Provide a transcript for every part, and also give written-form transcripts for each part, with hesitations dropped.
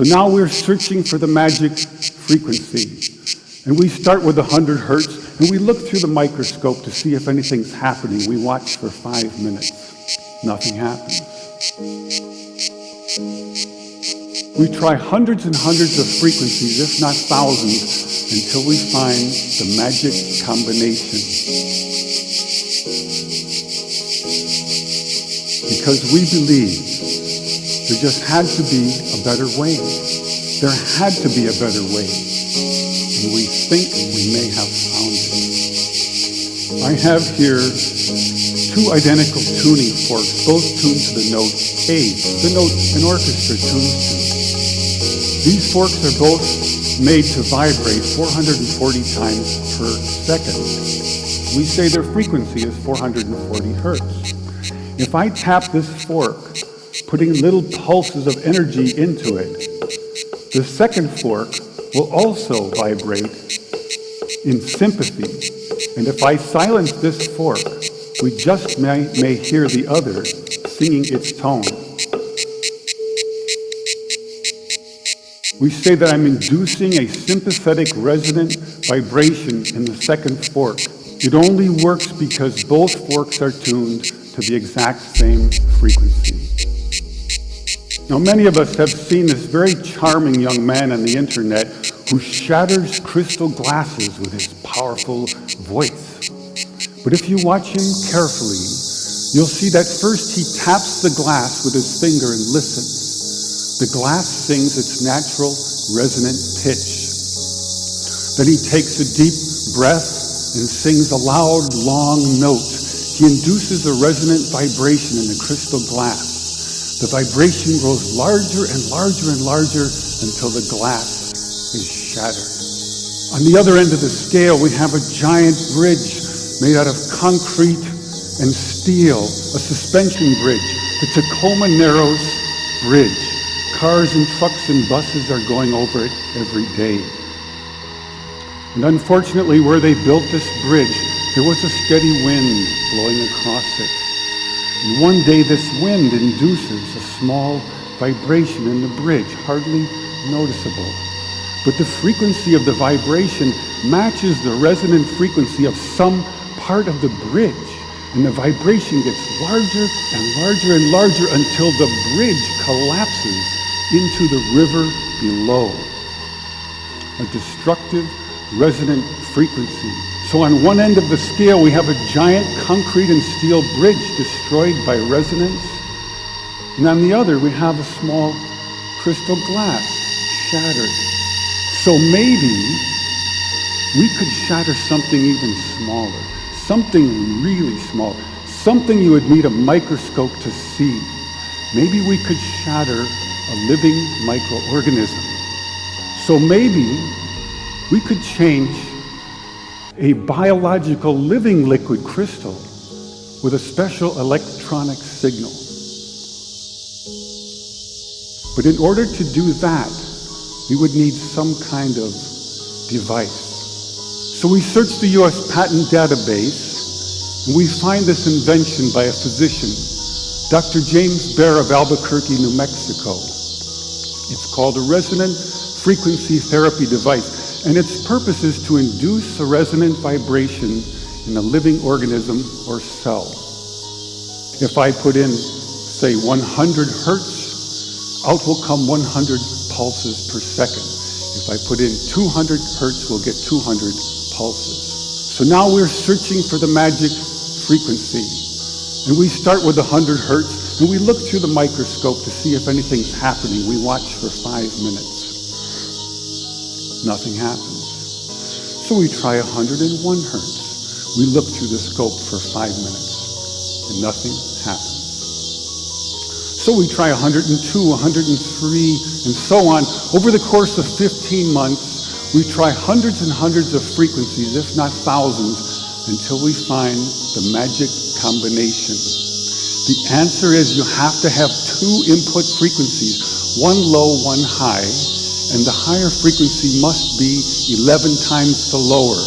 So now we're searching for the magic frequency. And we start with 100 hertz, and we look through the microscope to see if anything's happening. We watch for 5 minutes. Nothing happens. We try hundreds and hundreds of frequencies, if not thousands, until we find the magic combination. Because we believe there just had to be a better way. There had to be a better way. And we think we may have found it. I have here 2 identical tuning forks, both tuned to the note A, the note an orchestra tunes to. These forks are both made to vibrate 440 times per second. We say their frequency is 440 hertz. If I tap this fork, putting little pulses of energy into it, the second fork will also vibrate in sympathy. And if I silence this fork, we just may hear the other singing its tone. We say that I'm inducing a sympathetic resonant vibration in the second fork. It only works because both forks are tuned to the exact same frequency. Now, many of us have seen this very charming young man on the internet who shatters crystal glasses with his powerful voice. But if you watch him carefully, you'll see that first he taps the glass with his finger and listens. The glass sings its natural resonant pitch. Then he takes a deep breath and sings a loud, long note. He induces a resonant vibration in the crystal glass. The vibration grows larger and larger and larger until the glass is shattered. On the other end of the scale, we have a giant bridge made out of concrete and steel, a suspension bridge, the Tacoma Narrows Bridge. Cars and trucks and buses are going over it every day. And unfortunately, where they built this bridge, there was a steady wind blowing across it. And one day this wind induces a small vibration in the bridge, hardly noticeable. But the frequency of the vibration matches the resonant frequency of some part of the bridge. And the vibration gets larger and larger and larger until the bridge collapses into the river below. A destructive resonant frequency. So on one end of the scale, we have a giant concrete and steel bridge destroyed by resonance. And on the other, we have a small crystal glass shattered. So maybe we could shatter something even smaller, something really small, something you would need a microscope to see. Maybe we could shatter a living microorganism. So maybe we could change a biological living liquid crystal with a special electronic signal. But in order to do that, we would need some kind of device. So we search the US patent database, and we find this invention by a physician, Dr. James Bear of Albuquerque, New Mexico. It's called a resonant frequency therapy device, and its purpose is to induce a resonant vibration in a living organism or cell. If I put in, say, 100 hertz, out will come 100 pulses per second. If I put in 200 hertz, we'll get 200 pulses. So now we're searching for the magic frequency. And we start with 100 hertz, and we look through the microscope to see if anything's happening. We watch for 5 minutes. Nothing happens. So we try 101 hertz. We look through the scope for 5 minutes, and nothing happens. So we try 102, 103, and so on. Over the course of 15 months, we try hundreds and hundreds of frequencies, if not thousands, until we find the magic combination. The answer is you have to have 2 input frequencies, one low, one high, and the higher frequency must be 11 times the lower.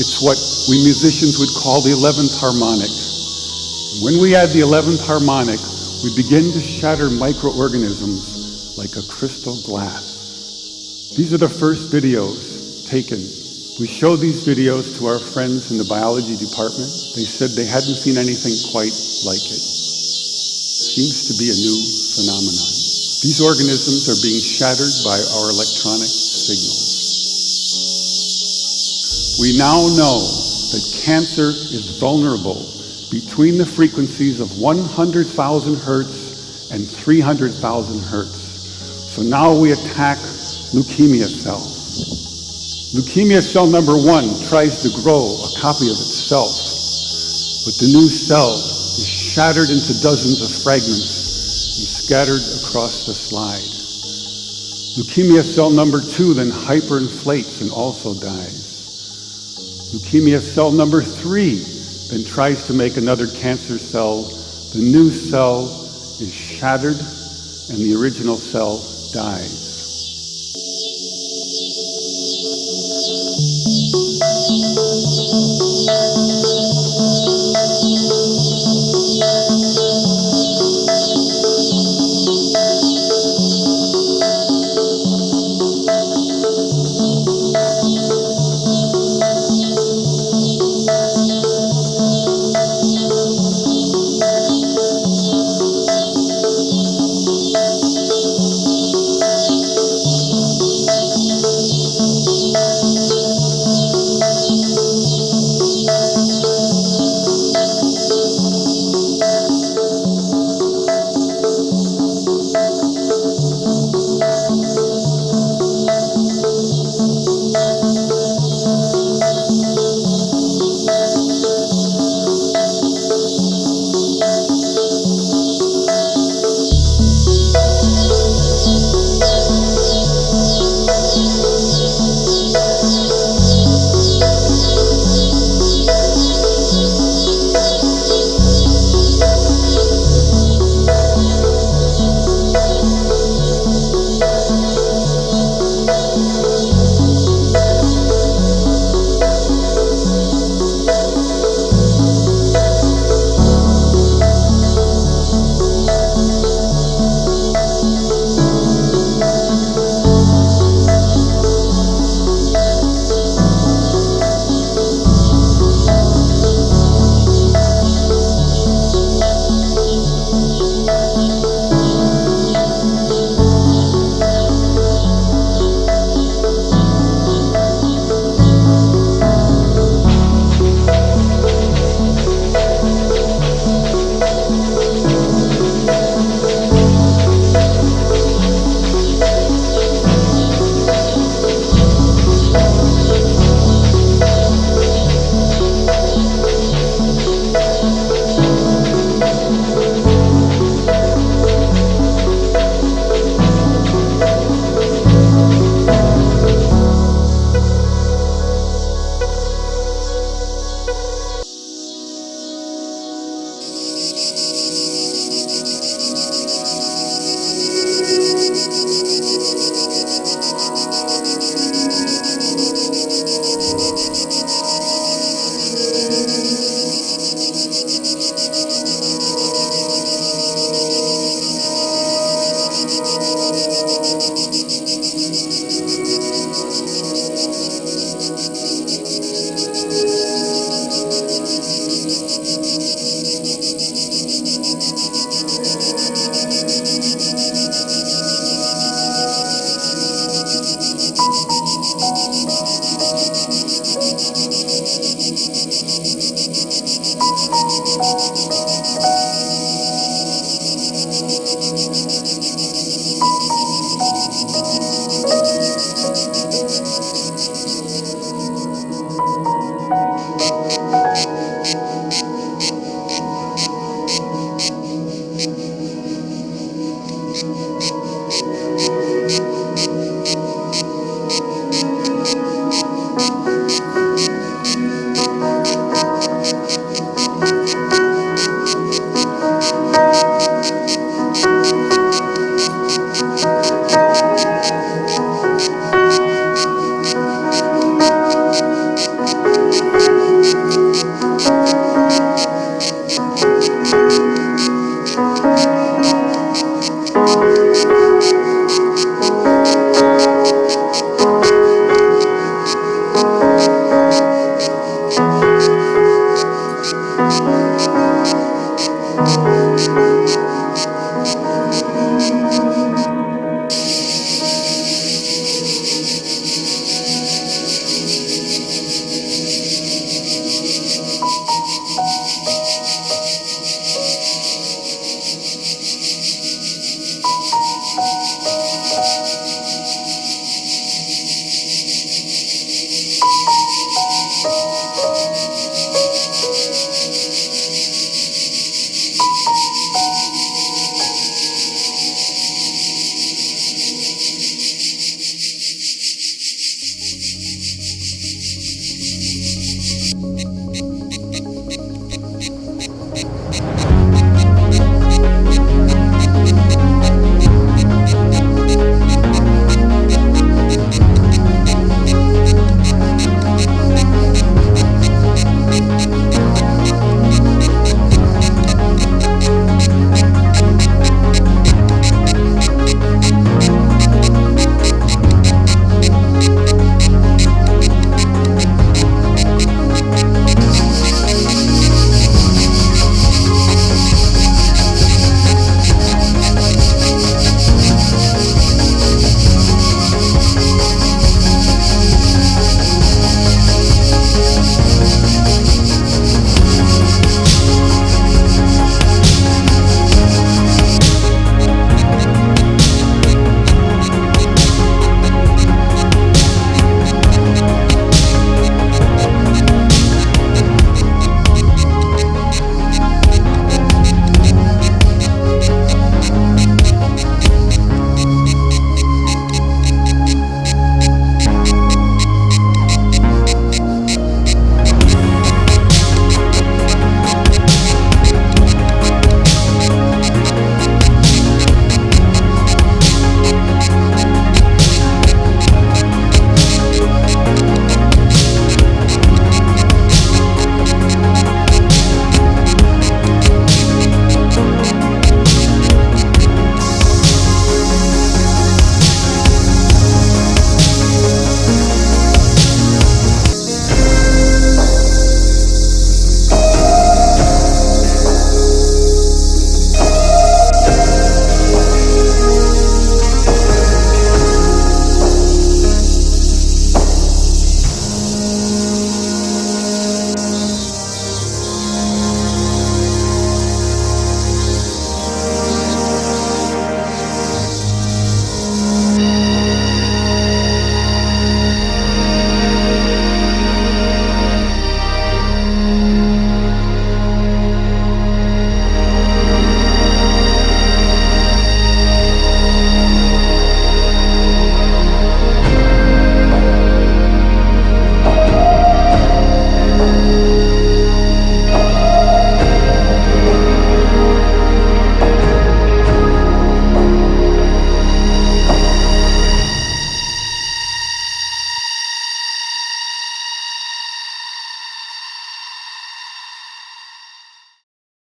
It's what we musicians would call the 11th harmonic. When we add the 11th harmonic, we begin to shatter microorganisms like a crystal glass. These are the first videos taken. We showed these videos to our friends in the biology department. They said they hadn't seen anything quite like it. Seems to be a new phenomenon. These organisms are being shattered by our electronic signals. We now know that cancer is vulnerable between the frequencies of 100,000 hertz and 300,000 hertz. So now we attack leukemia cells. Leukemia cell number 1 tries to grow a copy of itself, but the new cell is shattered into dozens of fragments and scattered across the slide. Leukemia cell number 2 then hyperinflates and also dies. Leukemia cell number 3 then tries to make another cancer cell. The new cell is shattered and the original cell dies.